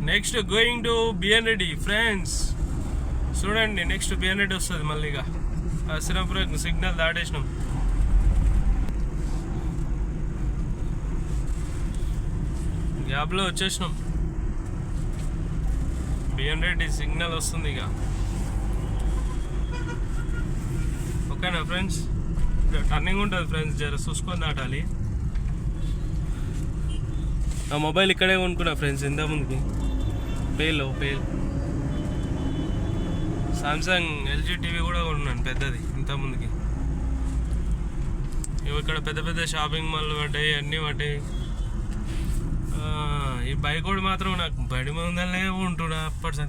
Next going to B N Reddy friends. చూడండి next B N Reddy వస్తుంది మళ్ళీగా. అసిరాపురం signal దాటేసినాం. గ్యాప్లో వచ్చేసినాం. బిఎన్ రెడ్డి సిగ్నల్ వస్తుంది ఇక. ఓకేనా ఫ్రెండ్స్? టర్నింగ్ ఉంటుంది ఫ్రెండ్స్, జర చూసుకొని దాటాలి. ఆ మొబైల్ ఇక్కడే కొనుక్కున్నా ఫ్రెండ్స్ ఇంతకుముందుకి. పేల్ సామ్సంగ్ ఎల్జీ టీవీ కూడా కొన్నాను పెద్దది ఇంతకుముందుకి. ఇక్కడ పెద్ద పెద్ద షాపింగ్ మాల్ పడ్డాయి, అన్నీ పడ్డాయి. ఈ బైక్ కూడా మాత్రం నాకు బడి ముందరనే ఉంటున్నా అప్పటి.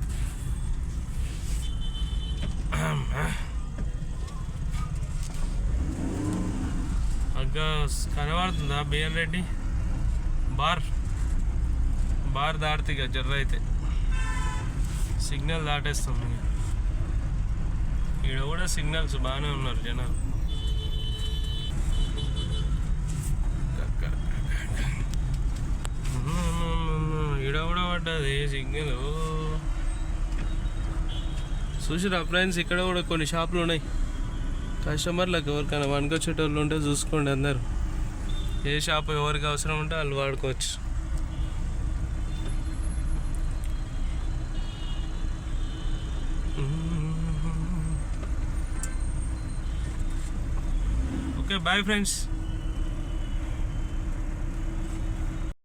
అగ్గా కనబడుతుందా బిఎన్ రెడ్డి? బార్ దాటితే ఇక జర్ర అయితే సిగ్నల్ దాటేస్తాం. ఈడ కూడా సిగ్నల్స్ బాగానే ఉన్నారు జనాలు. ఈడ కూడా పడ్డది సిగ్నల్. చూసిరా ఫ్రెండ్స్, ఇక్కడ కూడా కొన్ని షాపులు ఉన్నాయి. కస్టమర్లకు ఎవరికైనా వనుకొచ్చేటోళ్ళు ఉంటే చూసుకోండి అందరు. ఏ షాప్ ఎవరికి అవసరం ఉంటే వాళ్ళు వాడుకోవచ్చు. Okay bye friends.